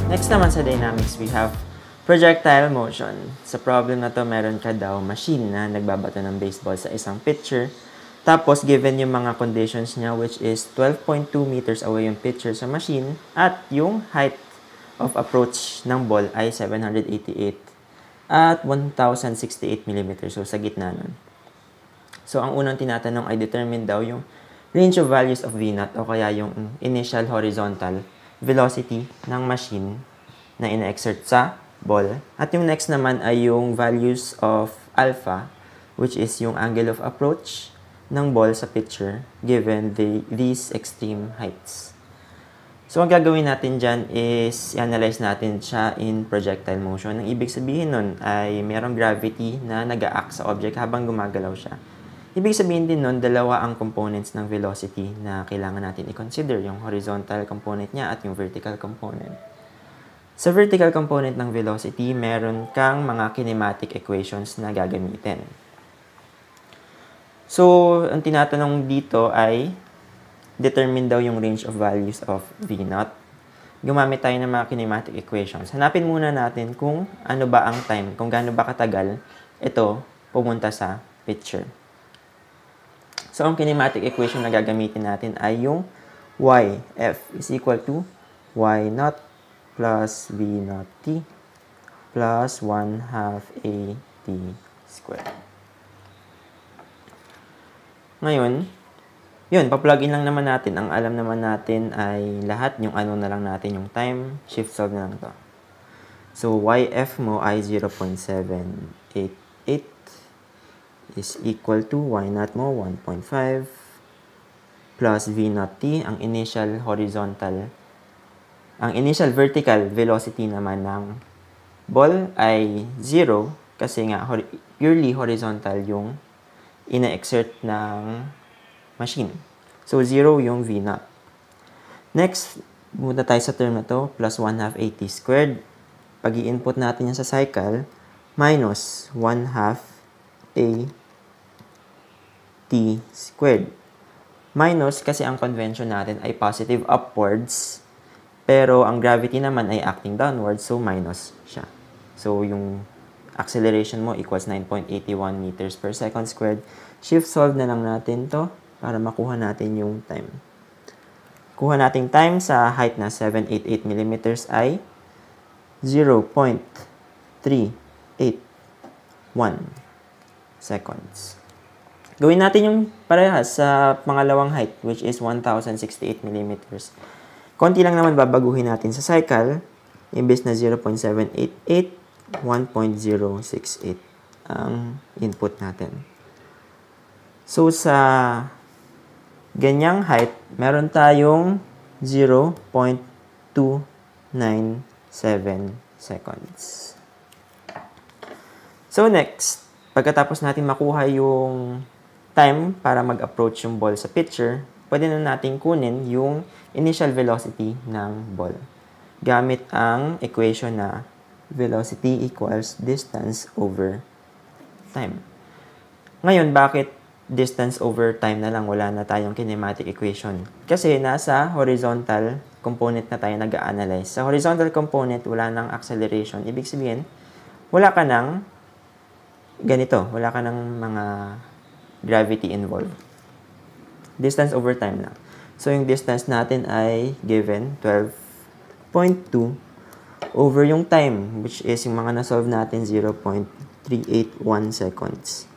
Next naman sa dynamics, we have projectile motion. Sa problem na to, meron ka daw machine na nagbabato ng baseball sa isang pitcher. Tapos, given yung mga conditions niya, which is 12.2 meters away yung pitcher sa machine, at yung height of approach ng ball ay 788 at 1,068 millimeters. So, sa gitna nun. So, ang unang tinatanong ay determine daw yung range of values of V0 o kaya yung initial horizontal velocity ng machine na ina-exert sa ball. At yung next naman ay yung values of alpha, which is yung angle of approach ng ball sa pitcher given these extreme heights. So, ang gagawin natin dyan is i-analyze natin siya in projectile motion. Ang ibig sabihin nun ay mayroong gravity na nag-a-act sa object habang gumagalaw siya. Ibig sabihin din nun, dalawa ang components ng velocity na kailangan natin i-consider, yung horizontal component niya at yung vertical component. Sa vertical component ng velocity, meron kang mga kinematic equations na gagamitin. So, ang tinatanong dito ay determine daw yung range of values of V0. Gumamit tayo ng mga kinematic equations. Hanapin muna natin kung ano ba ang time, kung gaano ba katagal ito pumunta sa pitcher. So, ang kinematic equation na gagamitin natin ay yung YF is equal to Y0 plus V0 t plus 1/2 AT squared. Ngayon, yun, pa-plug in lang naman natin. Ang alam naman natin ay lahat, yung ano na lang natin, yung time, shift solve na lang to. So, YF mo ay 0.788 is equal to Y0 mo 1.5 plus V0 t, ang initial horizontal. Ang initial vertical velocity naman ng ball ay 0 kasi nga purely horizontal yung ina-exert ng machine. So, 0 yung V0. Next, pumunta tayo sa term na to, plus 1/2 AT squared. Pag i-input natin yan sa cycle, minus 1/2 AT squared. Minus kasi ang convention natin ay positive upwards, pero ang gravity naman ay acting downwards, so minus siya. So, yung acceleration mo equals 9.81 meters per second squared. Shift solve na lang natin to para makuha natin yung time. Kuha nating time sa height na 788 millimeters ay 0.381 seconds. Gawin natin yung parehas sa pangalawang height, which is 1,068 millimeters. Konti lang naman babaguhin natin sa cycle. Imbes na 0.788, 1.068 ang input natin. So, sa ganyang height, meron tayong 0.297 seconds. So, next, pagkatapos natin makuha yung time para mag-approach yung ball sa pitcher, pwede na natin kunin yung initial velocity ng ball gamit ang equation na velocity equals distance over time. Ngayon, bakit distance over time na lang, wala na tayong kinematic equation? Kasi nasa horizontal component na tayo nag-a-analyze. Sa horizontal component, wala nang acceleration. Ibig sabihin, wala ka ng ganito, wala ka ng mga gravity involved. Distance over time lang. So, yung distance natin ay given 12.2 over yung time, which is yung mga na-solve natin, 0.381 seconds.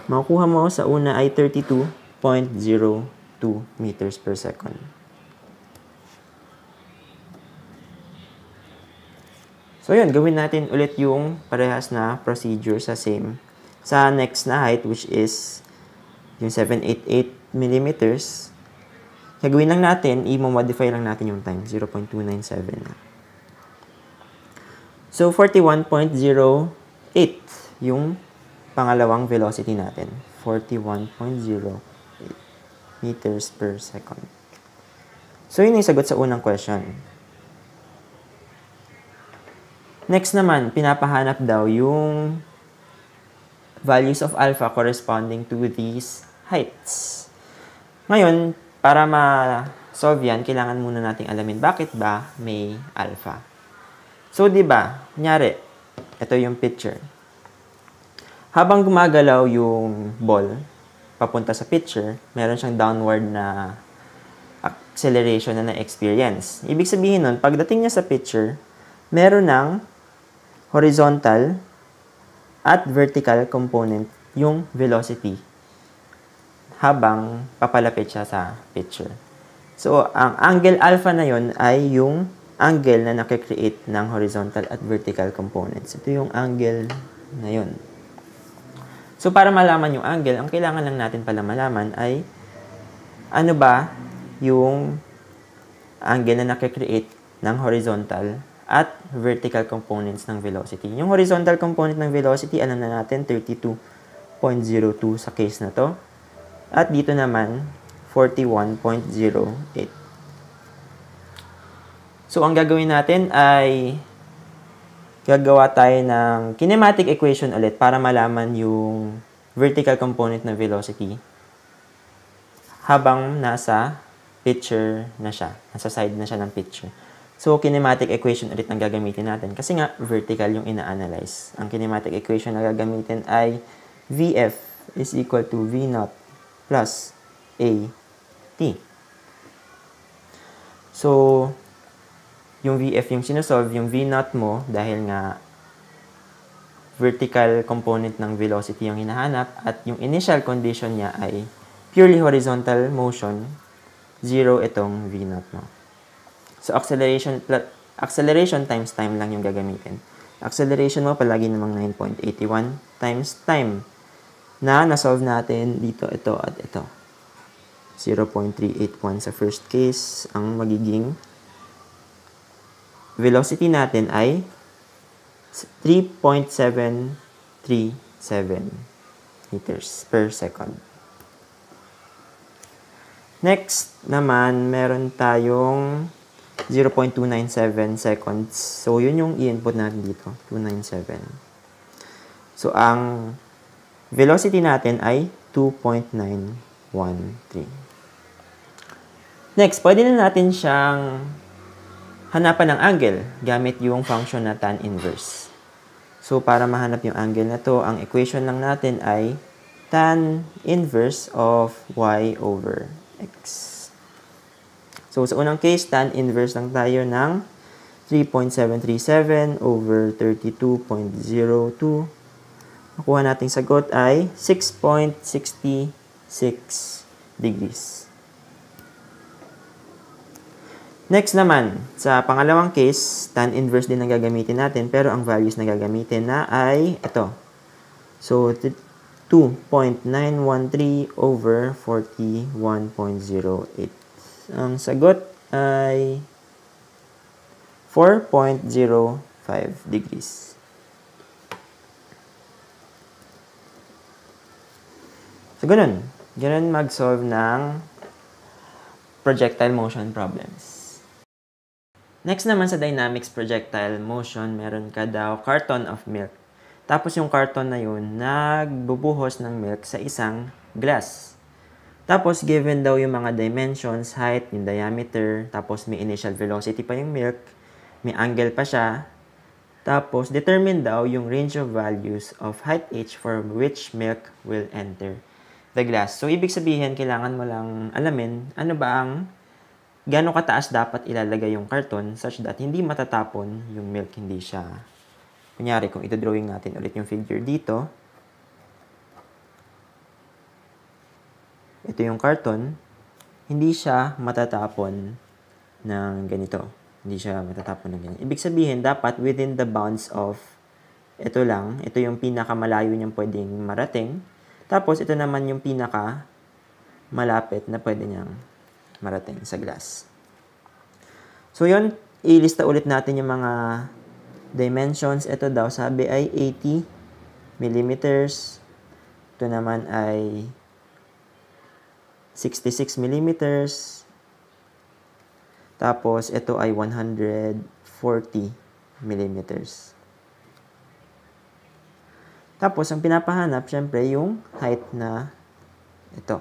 Makukuha mo sa una ay 32.02 meters per second. So, yun, gawin natin ulit yung parehas na procedure sa next na height, which is yung 788 millimeters. Gagawin lang natin, i-modify lang natin yung time, 0.297 na. So, 41.08 yung pangalawang velocity natin. 41.08 meters per second. So, yun yung sagot sa unang question. Next naman, pinapahanap daw yung values of alpha corresponding to these heights. Ngayon, para ma-solve yan, kailangan muna nating alamin bakit ba may alpha. So, di ba, kunyari, ito yung picture. Habang gumagalaw yung ball, papunta sa picture, meron siyang downward na acceleration na na-experience. Ibig sabihin nun, pagdating niya sa picture, meron ng horizontal at vertical component yung velocity habang papalapit siya sa picture. So, ang angle alpha na yon ay yung angle na nakikreate ng horizontal at vertical components. Ito yung angle na yon. So, para malaman yung angle, ang kailangan lang natin pala malaman ay ano ba yung angle na nakikreate ng horizontal at vertical components ng velocity. Yung horizontal component ng velocity, alam na natin, 32.02 sa case na to. At dito naman, 41.08. So, ang gagawin natin ay gagawa tayo ng kinematic equation ulit para malaman yung vertical component ng velocity habang nasa picture na siya. Nasa side na siya ng picture. So, kinematic equation ulit ang gagamitin natin kasi nga vertical yung ina-analyze. Ang kinematic equation na gagamitin ay VF is equal to V naught plus AT. So, yung VF yung sinosolve, yung V naught mo, dahil nga vertical component ng velocity yung hinahanap at yung initial condition niya ay purely horizontal motion, 0 itong V naught mo. So, acceleration times time lang yung gagamitin. Acceleration mo palagi namang 9.81 times time na nasolve natin dito, ito at ito. 0.381 sa first case. Ang magiging velocity natin ay 3.737 meters per second. Next naman, meron tayong 0.297 seconds. So, yun yung i-input natin dito. 297. So, ang velocity natin ay 2.913. Next, pwede na natin siyang hanapan ng angle gamit yung function na tan inverse. So, para mahanap yung angle na to, ang equation lang natin ay tan inverse of y over x. So, sa unang case, tan inverse lang tayo ng 3.737 over 32.02. Nakuha nating sagot ay 6.66 degrees. Next naman, sa pangalawang case, tan inverse din ang gagamitin natin, pero ang values na gagamitin na ay ito. So, 2.913 over 41.08. Ang sagot ay 4.05 degrees. So, ganun. Ganun mag-solve ng projectile motion problems. Next naman sa dynamics projectile motion, meron ka daw carton of milk. Tapos yung carton na yun, nagbubuhos ng milk sa isang glass. Tapos given daw yung mga dimensions, height, yung diameter, tapos may initial velocity pa yung milk, may angle pa siya. Tapos determine daw yung range of values of height h for which milk will enter the glass. So ibig sabihin, kailangan mo lang alamin ano ba ang gaano kataas dapat ilalagay yung karton such that hindi matatapon yung milk, hindi siya. Kunyari, kung ito-drawing natin ulit yung figure dito, ito yung karton, hindi siya matatapon ng ganito. Hindi siya matatapon ng ganito. Ibig sabihin, dapat within the bounds of ito lang, ito yung pinakamalayo niyang pwedeng marating. Tapos, ito naman yung pinaka malapit na pwede niyang marating sa glass. So, yun, ilista ulit natin yung mga dimensions. Ito daw, sabi ay 80 millimeters. Ito naman ay 66 millimeters. Tapos, ito ay 140 millimeters. Tapos, ang pinapahanap, syempre, yung height na ito.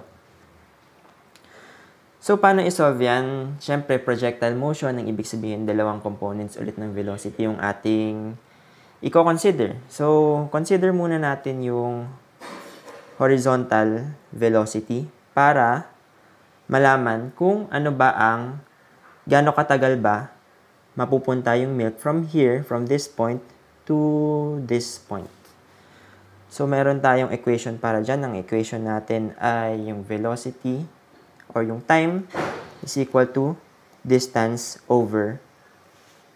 So, paano isolve yan? Siyempre, projectile motion, ang ibig sabihin, dalawang components ulit ng velocity yung ating i-consider. So, consider muna natin yung horizontal velocity para malaman kung ano ba ang, gaano katagal ba mapupunta yung milk from here, from this point to this point. So, meron tayong equation para dyan. Ang equation natin ay yung velocity or yung time is equal to distance over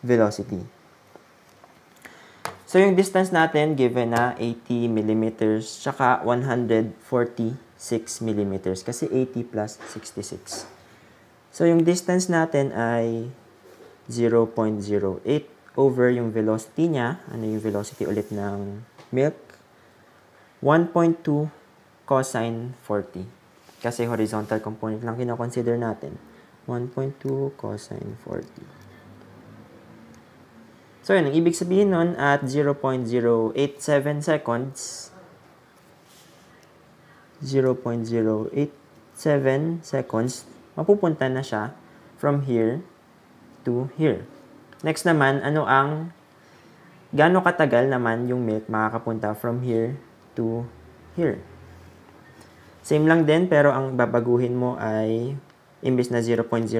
velocity. So, yung distance natin given na 80 millimeters tsaka 146 millimeters kasi 80 plus 66. So, yung distance natin ay 0.08 over yung velocity niya. Ano yung velocity ulit ng milk? 1.2 cosine 40. Kasi horizontal component lang kino-consider natin. 1.2 cosine 40. So, yun. Ang ibig sabihin nun, at 0.087 seconds, 0.087 seconds, mapupunta na siya from here to here. Next naman, gaano katagal naman yung milk makakapunta from here to here. Same lang din, pero ang babaguhin mo ay, imbis na 0.08,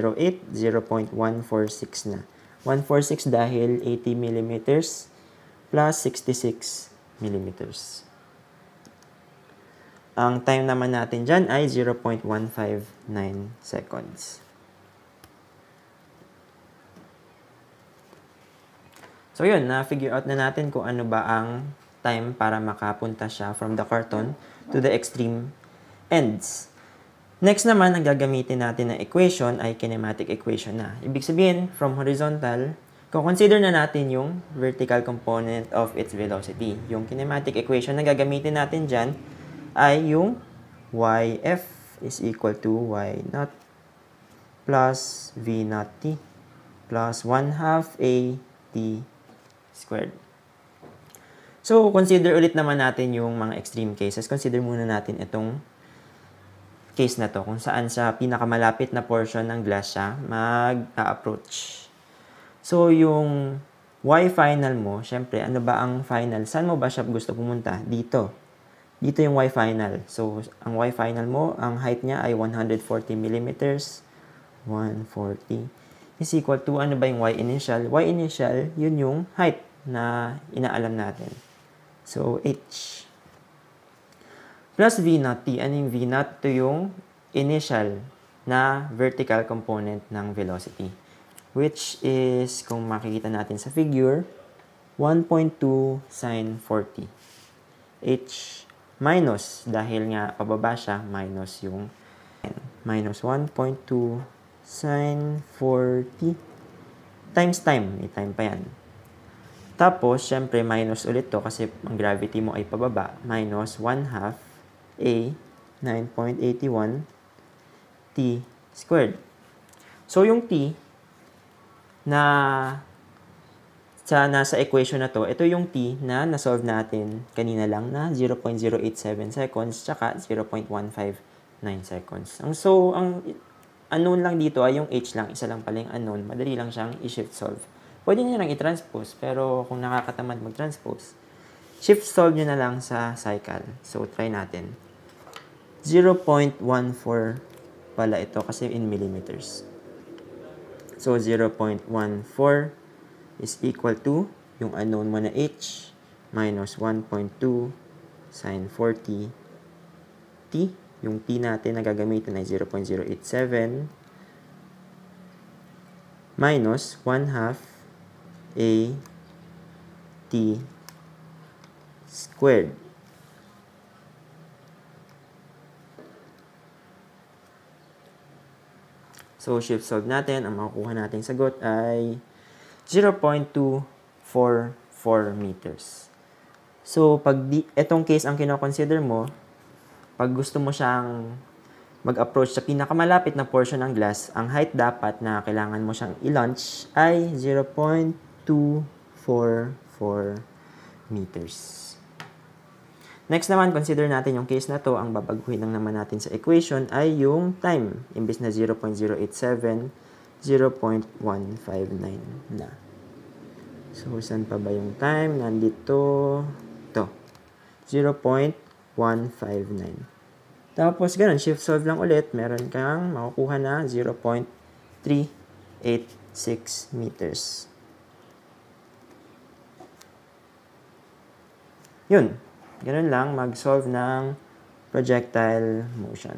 0.146 na. 146 dahil 80 millimeters plus 66 millimeters. Ang time naman natin dyan ay 0.159 seconds. So yun, na-figure out na natin kung ano ba ang time para makapunta siya from the carton to the extreme ends. Next naman, ang gagamitin natin na equation ay kinematic equation na. Ibig sabihin, from horizontal, consider na natin yung vertical component of its velocity. Yung kinematic equation na gagamitin natin dyan ay yung yf is equal to y naught plus v naught t plus 1/2 a t squared. So, consider ulit naman natin yung mga extreme cases. Consider muna natin itong case na to, kung saan sa pinakamalapit na portion ng glass siya mag-approach. So, yung y final mo, syempre, ano ba ang final? Saan mo ba siya gusto pumunta? Dito. Dito yung y final. So, ang y final mo, ang height niya ay 140 millimeters. 140 is equal to, ano ba yung y initial? Y initial, yun yung height na inaalam natin. So, h. Plus v naught t. Ano yung v naught? Ito yung initial na vertical component ng velocity. Which is, kung makikita natin sa figure, 1.2 sine 40. H minus, dahil nga pababa siya, minus yung minus 1.2 sine 40 times time. May time pa yan. Tapos, syempre, minus ulit to kasi ang gravity mo ay pababa. Minus 1/2 a 9.81 t squared. So, yung t na nasa equation na to, ito yung t na nasolve natin kanina lang na 0.087 seconds tsaka 0.159 seconds. So, ang unknown lang dito ay yung h lang. Isa lang pala yung unknown. Madali lang siyang i-shift solve. Pwede nyo lang i-transpose, pero kung nakakatamad mag-transpose, shift solve nyo na lang sa cycle. So, try natin. 0.14 pala ito kasi in millimeters. So, 0.14 is equal to yung unknown mo na h minus 1.2 sine 40 t. Yung t natin na gagamitin ay 0.087 minus 1/2 a t squared. So, shift solve natin. Ang makukuha nating sagot ay 0.244 meters. So, pag etong case ang kino-consider mo, pag gusto mo siyang mag-approach sa pinakamalapit na portion ng glass, ang height dapat na kailangan mo siyang i-launch ay 0.244 meters. Next naman, consider natin yung case na to. Ang babaguhin lang naman natin sa equation ay yung time. Imbis na 0.087, 0.159 na. So, saan pa ba yung time? Nandito. Ito. 0.159. Tapos, ganun. Shift solve lang ulit. Meron kang makukuha na 0.386 meters. Yun. Ganun lang mag-solve ng projectile motion.